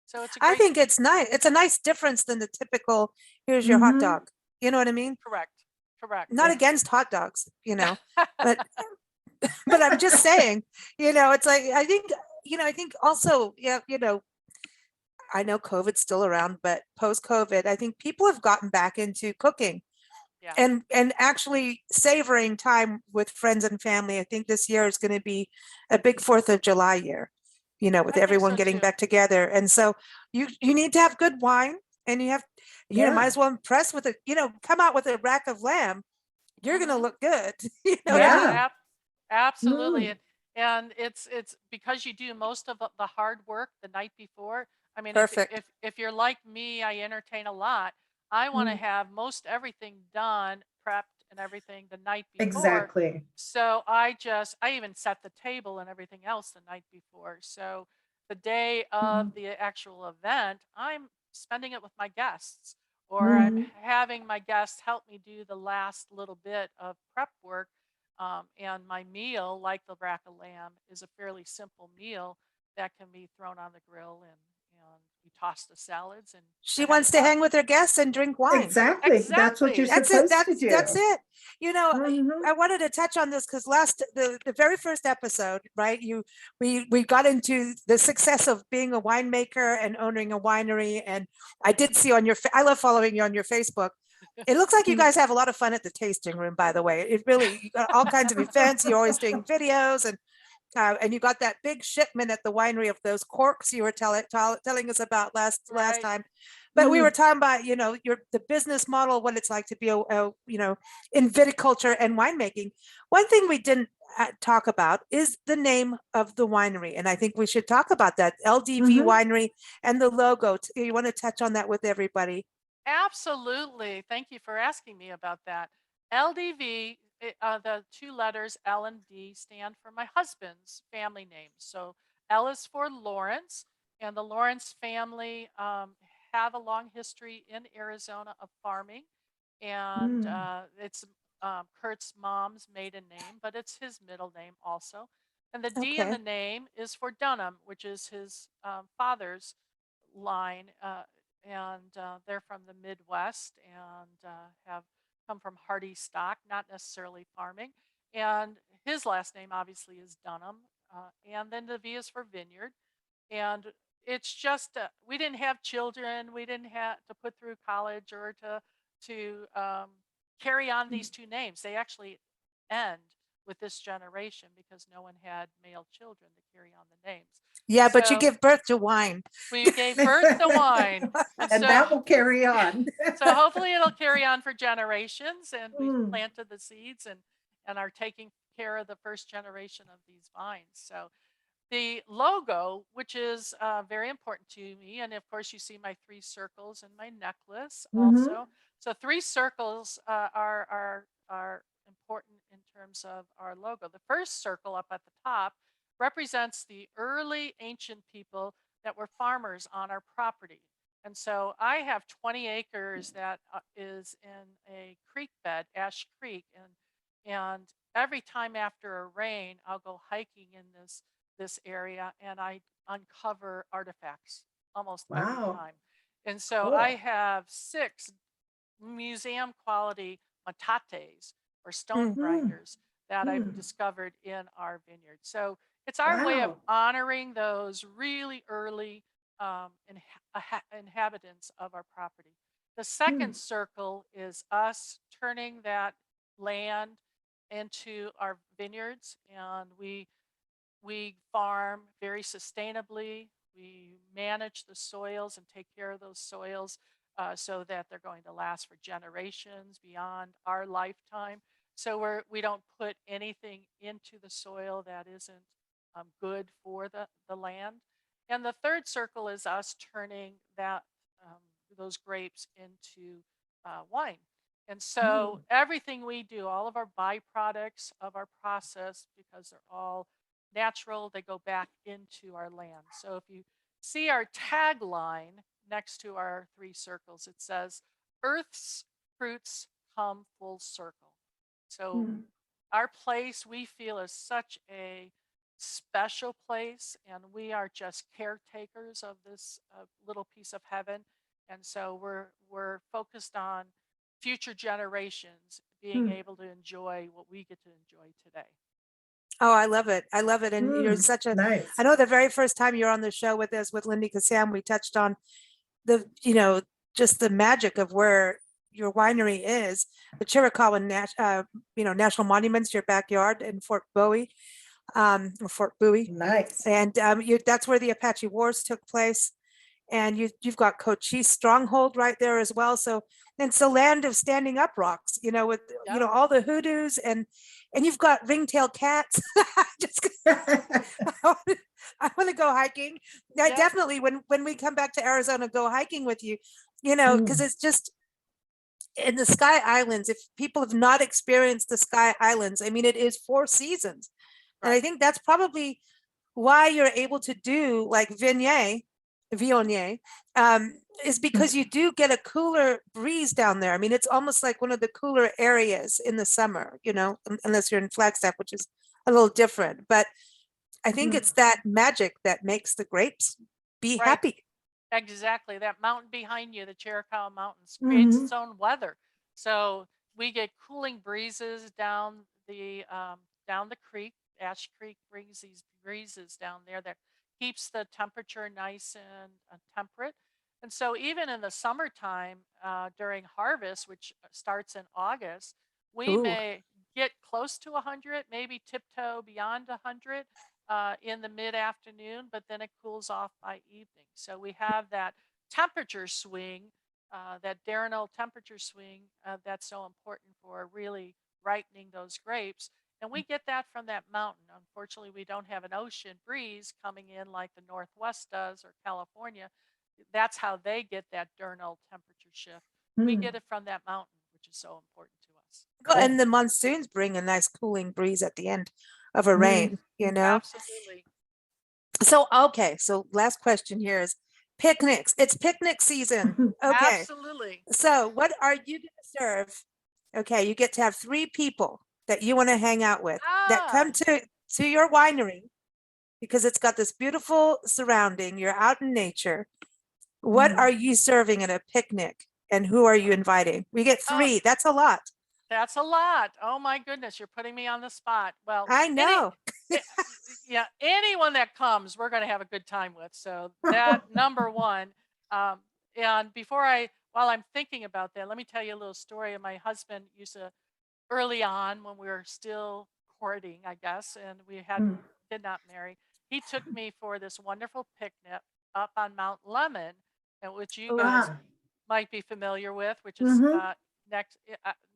Speaker 3: So it's a
Speaker 2: I
Speaker 3: great
Speaker 2: think it's nice. It's a nice difference than the typical, here's your hot
Speaker 4: Mm-hmm.
Speaker 2: dog. You know what I mean?
Speaker 3: correct. Correct.
Speaker 2: Not
Speaker 4: Yeah.
Speaker 2: against hot dogs, but I'm just saying, it's like I think also, yeah, I know COVID's still around, but post COVID, I think people have gotten back into cooking
Speaker 3: Yeah.
Speaker 2: and actually savoring time with friends and family. I think this year is going to be a big 4th of July year, with
Speaker 3: I think
Speaker 2: everyone
Speaker 3: so
Speaker 2: getting
Speaker 3: too.
Speaker 2: back together. And so you need to have good wine, and might
Speaker 4: Yeah.
Speaker 2: as well impress with come out with a rack of lamb. You're going to
Speaker 3: Hmm.
Speaker 2: look good. You know what I
Speaker 3: Yeah,
Speaker 2: mean?
Speaker 4: Yeah.
Speaker 3: absolutely.
Speaker 4: Mm.
Speaker 3: And it's because you do most of the hard work the night before. I mean, if
Speaker 2: Perfect.
Speaker 3: if if you're like me, I entertain a lot. I want to
Speaker 2: Mm,
Speaker 3: have most everything done, prepped and everything the night before.
Speaker 4: Exactly.
Speaker 3: So I even set the table and everything else the night before. So the day of
Speaker 4: Mhm.
Speaker 3: the actual event, I'm spending it with my guests, or I'm
Speaker 4: Mhm.
Speaker 3: having my guests help me do the last little bit of prep work. And my meal, like the rack of lamb, is a fairly simple meal that can be thrown on the grill, and you toss the salads and
Speaker 2: She
Speaker 3: you're having
Speaker 2: wants to
Speaker 3: fun.
Speaker 2: hang with her guests and drink wine.
Speaker 4: Exactly. That's what you're
Speaker 3: Exactly.
Speaker 2: That's it.
Speaker 4: supposed to
Speaker 2: That's
Speaker 4: do.
Speaker 2: it. You know,
Speaker 4: Mhm.
Speaker 2: I wanted to touch on this because the very first episode, right? We got into the success of being a winemaker and owning a winery, and I did see on I love following you on your Facebook. It looks like you guys have a lot of fun at the tasting room, by the way. It really, you got all kinds of events. You're always doing videos, and you got that big shipment at the winery of those corks you were telling us about last
Speaker 3: Right.
Speaker 2: time. But we were talking about, the business model, what it's like to be in viticulture and winemaking. One thing we didn't talk about is the name of the winery, and I think we should talk about that LDV
Speaker 4: Mhm.
Speaker 2: Winery and the logo. You want to touch on that with everybody?
Speaker 3: Absolutely. Thank you for asking me about that. LDV, the two letters L and D stand for my husband's family name. So L is for Lawrence, and the Lawrence family have a long history in Arizona of farming. And
Speaker 4: Mm.
Speaker 3: it's Kurt's mom's maiden name, but it's his middle name also. And the D in
Speaker 2: Okay.
Speaker 3: the name is for Dunham, which is his father's line. And they're from the Midwest and have come from hardy stock, not necessarily farming. And his last name obviously is Dunham. And then the V is for vineyard. And it's just we didn't have children, we didn't have to put through college or to carry on these two names. They actually end with this generation because no one had male children to carry on the names.
Speaker 2: Yeah, but you
Speaker 3: So
Speaker 2: give birth to wine.
Speaker 3: we gave birth to wine. And
Speaker 4: And
Speaker 3: so
Speaker 4: that will carry on.
Speaker 3: so hopefully it'll carry on for generations, and we've
Speaker 4: Mm.
Speaker 3: planted the seeds and are taking care of the first generation of these vines. So the logo, which is very important to me, and of course you see my three circles in my necklace
Speaker 4: Mhm.
Speaker 3: also. So three circles are important in terms of our logo. The first circle up at the top represents the early ancient people that were farmers on our property. And so I have 20 acres that is in a creek bed, Ash Creek, and every time after a rain, I'll go hiking in this area and I uncover artifacts almost every
Speaker 4: Wow.
Speaker 3: time. And so I
Speaker 4: Cool.
Speaker 3: have 6 museum quality matates or stone
Speaker 2: Mm.
Speaker 4: Mm.
Speaker 3: grinders that I've
Speaker 4: Mm.
Speaker 3: discovered in our vineyard. So it's our way of
Speaker 4: Wow.
Speaker 3: honoring those really early inhabitants of our property. The second
Speaker 4: Mm.
Speaker 3: circle is us turning that land into our vineyards, and we farm very sustainably. We manage the soils and take care of those soils so that they're going to last for generations beyond our lifetime. So we don't put anything into the soil that isn't good for the land. And the third circle is us turning um, those grapes into wine. And so
Speaker 4: Mm.
Speaker 3: everything we do, all of our byproducts of our process, because they're all natural, they go back into our land. So if you see our tagline next to our three circles, it says, Earth's fruits come full circle. So
Speaker 4: Mm.
Speaker 3: our place we feel is such a special place, and we are just caretakers of this little piece of heaven. And so we're focused on future generations being
Speaker 4: Mm.
Speaker 3: able to enjoy what we get to enjoy today.
Speaker 2: Oh, I love it. I love it. And you're
Speaker 4: Mm.
Speaker 2: such a, I
Speaker 4: Nice.
Speaker 2: know the very first time you're on the show with us with Lindy Kassam, we touched on just the magic of where your winery is, the Chiricahua National Monuments, your backyard in Fort Bowie, or Fort Bowie.
Speaker 4: Nice.
Speaker 2: And that's where the Apache Wars took place. And you've got Cochise Stronghold right there as well. So it's a land of standing up rocks, with
Speaker 3: Yep.
Speaker 2: all the hoodoos, and you've got ringtail cats. Just I want to go hiking. I
Speaker 3: Yep.
Speaker 2: definitely when we come back to Arizona, go hiking with you, because
Speaker 4: Mm.
Speaker 2: it's just in the Sky Islands, if people have not experienced the Sky Islands, I mean, it is 4 seasons. And I
Speaker 3: Right.
Speaker 2: think that's probably why you're able to do like Viognier, is because you do get a cooler breeze down there. I mean, it's almost like one of the cooler areas in the summer, unless you're in Flagstaff, which is a little different. But I think
Speaker 4: Mm.
Speaker 2: it's that magic that makes the grapes be
Speaker 3: Right.
Speaker 2: happy.
Speaker 3: Exactly. That mountain behind you, the Chiricahua Mountains, creates its own weather. So we get cooling breezes down the creek. Ash Creek brings these breezes down there that keeps the temperature nice and temperate. And so even in the summertime, during harvest, which starts in August, we
Speaker 2: Ooh.
Speaker 3: may get close to 100, maybe tiptoe beyond 100 in the mid-afternoon, but then it cools off by evening. So we have that temperature swing, that diurnal temperature swing that's so important for really ripening those grapes. And we get that from that mountain. Unfortunately, we don't have an ocean breeze coming in like the Northwest does or California. That's how they get that diurnal temperature shift. We get it from that mountain, which is so important to us.
Speaker 2: Well, and the monsoons bring a nice cooling breeze at the end of a
Speaker 4: Mm.
Speaker 2: rain.
Speaker 3: Absolutely.
Speaker 2: So, okay. So last question here is picnics. It's picnic season. Okay.
Speaker 3: Absolutely.
Speaker 2: So what are you going to serve? Okay. You get to have 3 people that you want to hang out with that come to your winery because it's got this beautiful surrounding. You're out in nature. What
Speaker 4: Mm.
Speaker 2: are you serving at a picnic and who are you inviting? We get
Speaker 3: Oh,
Speaker 2: 3. That's a lot.
Speaker 3: that's a lot. Oh my goodness, you're putting me on the spot. Well,
Speaker 2: I know.
Speaker 3: yeah, anyone that comes, we're going to have a good time with. So that number one. And while I'm thinking about that, let me tell you a little story. My husband used to, early on when we were still courting, I guess, and we
Speaker 4: Mm.
Speaker 3: did not marry, he took me for this wonderful picnic up on Mount Lemon, and which you guys
Speaker 4: Ah.
Speaker 3: might be familiar with, which is
Speaker 4: Mhm.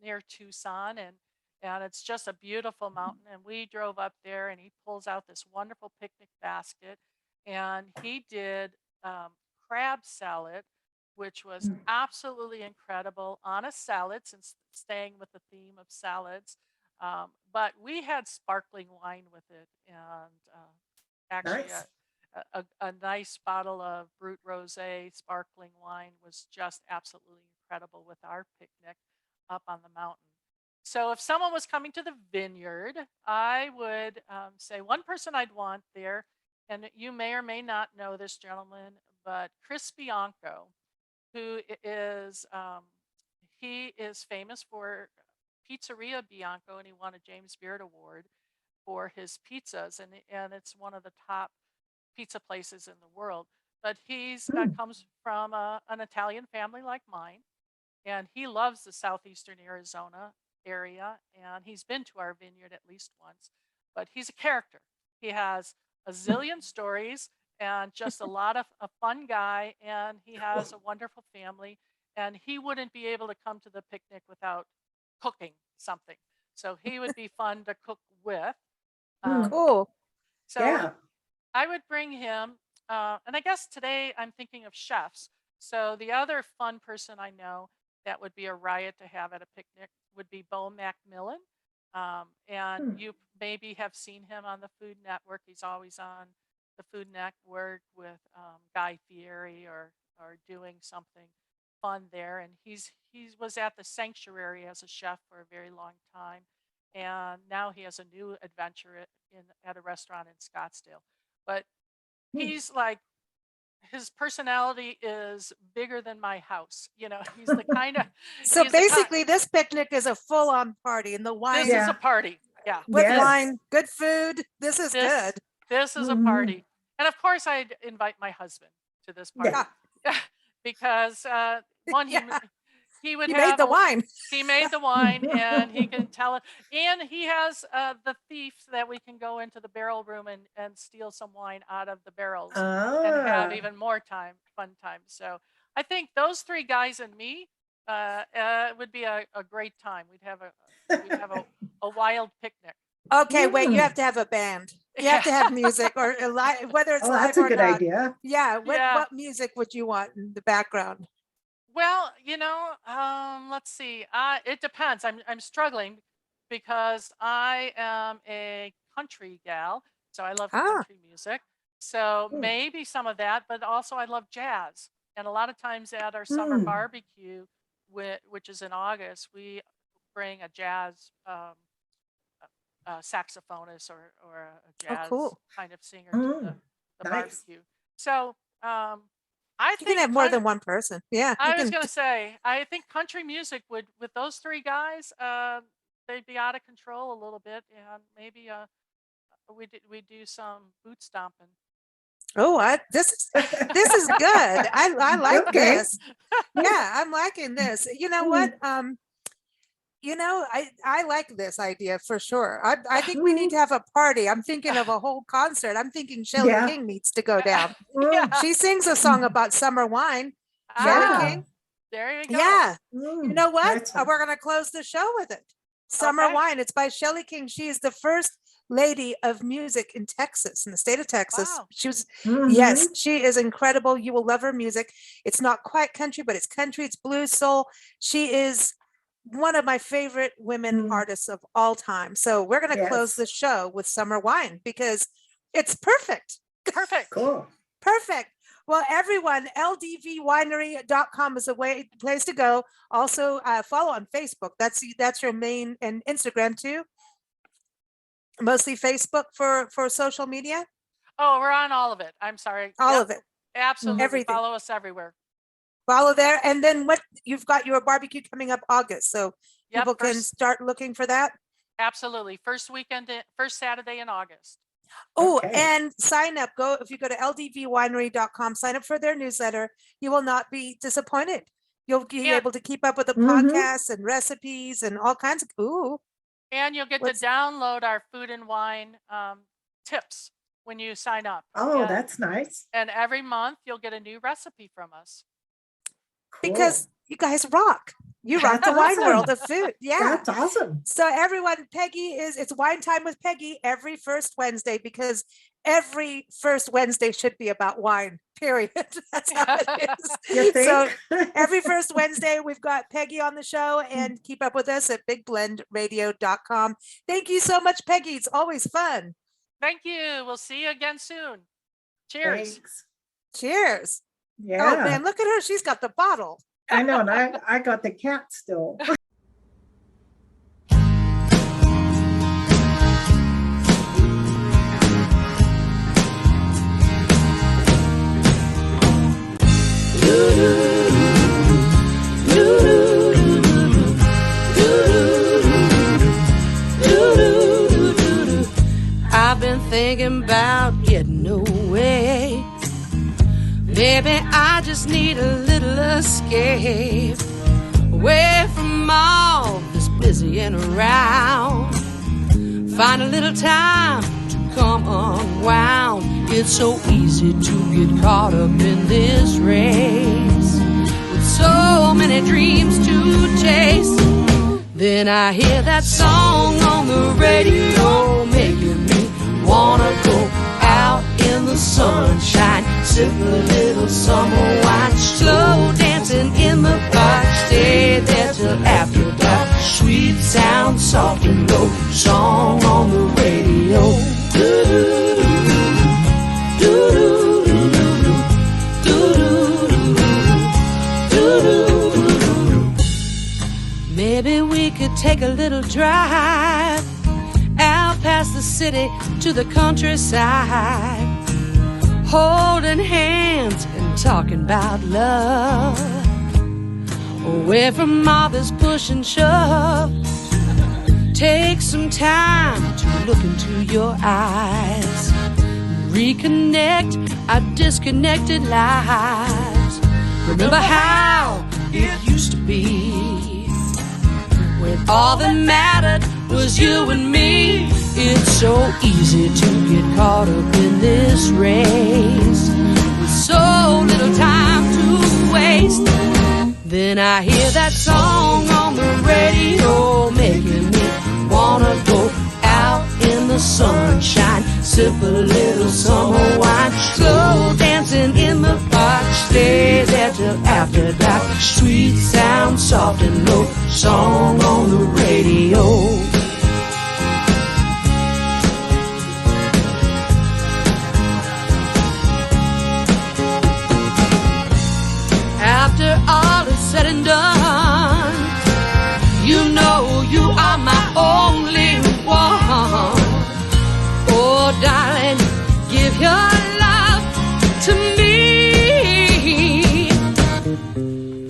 Speaker 3: near Tucson, and it's just a beautiful mountain. And we drove up there, and he pulls out this wonderful picnic basket, and he did crab salad, which was
Speaker 4: Mm.
Speaker 3: absolutely incredible on a salad, since staying with the theme of salads. But we had sparkling wine with it, and actually
Speaker 4: Nice.
Speaker 3: a nice bottle of Brut Rosé sparkling wine was just absolutely incredible with our picnic up on the mountain. So if someone was coming to the vineyard, I would say one person I'd want there, and you may or may not know this gentleman, but Chris Bianco, who he is famous for Pizzeria Bianco, and he won a James Beard Award for his pizzas, and it's one of the top pizza places in the world. But he's
Speaker 4: Mm.
Speaker 3: comes from an Italian family like mine, and he loves the southeastern Arizona area, and he's been to our vineyard at least once. But he's a character. He has a zillion stories and just a lot of a fun guy, and he has a wonderful family. And he wouldn't be able to come to the picnic without cooking something. So he would be fun to cook with.
Speaker 4: Mm.
Speaker 2: Cool.
Speaker 3: So
Speaker 4: Yeah.
Speaker 3: I would bring him, and I guess today I'm thinking of chefs. So the other fun person I know that would be a riot to have at a picnic would be Bo Macmillan. And
Speaker 4: Mm.
Speaker 3: you maybe have seen him on the Food Network. He's always on the Food Network with Guy Fieri or doing something fun there. And he was at the Sanctuary as a chef for a very long time, and now he has a new adventure at a restaurant in Scottsdale. But
Speaker 4: Mm.
Speaker 3: he's like, his personality is bigger than my house. He's the kind of
Speaker 2: So
Speaker 3: he's the kind.
Speaker 2: basically, this picnic is a full-on party, and the wine
Speaker 3: This is
Speaker 4: Yeah.
Speaker 3: a party. Yeah.
Speaker 2: with
Speaker 4: Yes.
Speaker 2: wine, good food. This is
Speaker 3: This
Speaker 2: good.
Speaker 3: this is a
Speaker 4: Mhm.
Speaker 3: party. And of course I'd invite my husband to this party.
Speaker 2: Yeah,
Speaker 3: Because one,
Speaker 2: yeah.
Speaker 3: he would
Speaker 2: He made
Speaker 3: have
Speaker 2: the wine.
Speaker 3: he made the wine, and he can tell it, and he has the thief that we can go into the barrel room and steal some wine out of the barrels and have
Speaker 4: Ah.
Speaker 3: even more fun time. So I think those 3 guys and me would be a great time. We'd have a wild picnic.
Speaker 2: Okay, wait, you
Speaker 4: Mm.
Speaker 2: have to have a band. You have to have music or whether it's
Speaker 4: Oh,
Speaker 2: live
Speaker 4: that's a
Speaker 2: or
Speaker 4: good
Speaker 2: not.
Speaker 4: idea.
Speaker 2: Yeah,
Speaker 3: Yeah.
Speaker 2: what music would you want in the background?
Speaker 3: Well, let's see. It depends. I'm struggling because I am a country gal, so I love
Speaker 2: Ah,
Speaker 3: country music. So
Speaker 4: Mm.
Speaker 3: maybe some of that, but also I love jazz. And a lot of times at our summer
Speaker 4: Mm.
Speaker 3: barbecue, which is in August, we bring a jazz saxophonist or a
Speaker 2: oh,
Speaker 3: jazz
Speaker 2: cool.
Speaker 3: kind of singer to the
Speaker 4: Mm.
Speaker 3: the
Speaker 4: Nice.
Speaker 3: barbecue. So I
Speaker 2: You can
Speaker 3: think
Speaker 2: have more than one person. Yeah, you
Speaker 3: I was
Speaker 2: can.
Speaker 3: gonna say, I think country music would, with those three guys, they'd be out of control a little bit, and maybe we do some boot stomping.
Speaker 2: Oh, this is good. I like
Speaker 4: Okay.
Speaker 2: this. Yeah, I'm liking this. You know what?
Speaker 4: Mm.
Speaker 2: I like this idea for sure. I think we need
Speaker 4: Mm.
Speaker 2: to have a party. I'm thinking of a whole concert. I'm thinking Shelley
Speaker 4: Yeah.
Speaker 2: King needs to go down.
Speaker 4: Mm.
Speaker 3: Yeah.
Speaker 2: She sings a song about summer wine. Shelley
Speaker 3: Ah,
Speaker 4: Yeah.
Speaker 2: King.
Speaker 3: there you go.
Speaker 2: Yeah. You
Speaker 4: Mm.
Speaker 2: know what?
Speaker 4: Nice one.
Speaker 2: We're going to close the show with it. Summer
Speaker 3: Okay.
Speaker 2: Wine. It's by Shelley King. She is the first lady of music in Texas, in the state of Texas.
Speaker 3: Wow.
Speaker 2: She was, yes,
Speaker 4: Mhm.
Speaker 2: she is incredible. You will love her music. It's not quite country, but it's country, it's blues, soul. She is one of my favorite women
Speaker 4: Mm.
Speaker 2: artists of all time. So we're going to close the
Speaker 4: Yes.
Speaker 2: show with Summer Wine because it's perfect.
Speaker 3: Perfect.
Speaker 4: Cool.
Speaker 2: Perfect. Well, everyone, ldvwinery.com is a place to go. Also, follow on Facebook. That's your main, and Instagram too. Mostly Facebook for social media.
Speaker 3: Oh, we're on all of it. I'm sorry.
Speaker 2: All
Speaker 3: Yep.
Speaker 2: of it,
Speaker 3: Absolutely.
Speaker 2: everything.
Speaker 3: Follow us everywhere.
Speaker 2: Follow there, and then what you've got your barbecue coming up August, so
Speaker 3: Yep.
Speaker 2: people can start looking for that.
Speaker 3: Absolutely. First Saturday in August.
Speaker 2: Oh,
Speaker 4: Okay.
Speaker 2: and sign up. If you go to ldvwinery.com, sign up for their newsletter. You will not be disappointed. You'll be
Speaker 3: Yeah.
Speaker 2: able to keep up with the
Speaker 4: Mhm.
Speaker 2: podcasts and recipes and all kinds of. Ooh,
Speaker 3: And you'll get to
Speaker 2: what's
Speaker 3: download our food and wine tips when you sign up.
Speaker 4: Oh,
Speaker 3: And,
Speaker 4: that's nice.
Speaker 3: and every month you'll get a new recipe from us.
Speaker 2: because
Speaker 4: Cool.
Speaker 2: you guys rock. You rock
Speaker 4: That's
Speaker 2: the wine world
Speaker 4: awesome.
Speaker 2: of food. Yeah.
Speaker 4: That's awesome.
Speaker 2: So everyone, it's Wine Time with Peggy every first Wednesday, because every first Wednesday should be about wine, period. That's how it
Speaker 4: You
Speaker 2: is. So
Speaker 4: think?
Speaker 2: every first Wednesday, we've got Peggy on the show, and keep up with us at bigblendradio.com. Thank you so much, Peggy. It's always fun.
Speaker 3: Thank you. We'll see you again soon. Cheers.
Speaker 4: Thanks.
Speaker 2: Cheers.
Speaker 4: Yeah.
Speaker 2: Oh man, look at her. She's got the bottle.
Speaker 4: I know, and I got the cat still.
Speaker 5: I've been thinking about getting away. Maybe I just need a little escape, away from all this busying around. Find a little time to come unwound. It's so easy to get caught up in this race, with so many dreams to chase. Then I hear that song on the radio, making me wanna go out in the sunshine, sip a little summer wine, slow dancing in the park, stay there till after dark. Sweet sound, soft and low, song on the radio. Maybe we could take a little drive out past the city to the countryside, holding hands and talking about love, away from all this push and shove. Take some time to look into your eyes, reconnect our disconnected lives. Remember how it used to be, when all that mattered was you and me. It's so easy to get caught up in this race, with so little time to waste. Then I hear that song on the radio, making me wanna go out in the sunshine, sip a little summer wine, slow dancing in the park, stay there till after dark. Sweet sound, soft and low, song on the radio. After all is said and done, you know you are my only one. Oh, darling, give your love to me.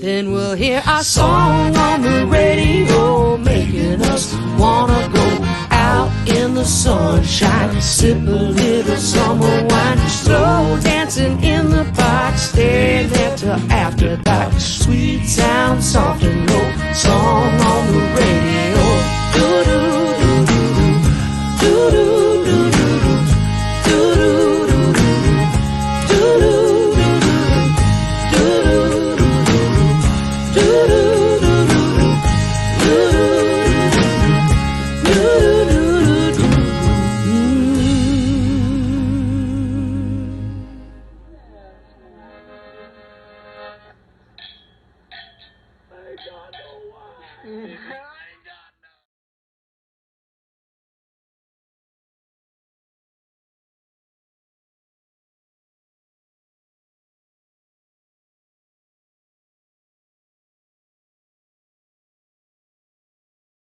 Speaker 5: Then we'll hear our song on the radio, making us wanna go out in the sunshine, sip a little summer wine, slow dancing in the park, stay there till after dark. Sweet sound, soft and low, song on the radio. Do do do do do do do do do do do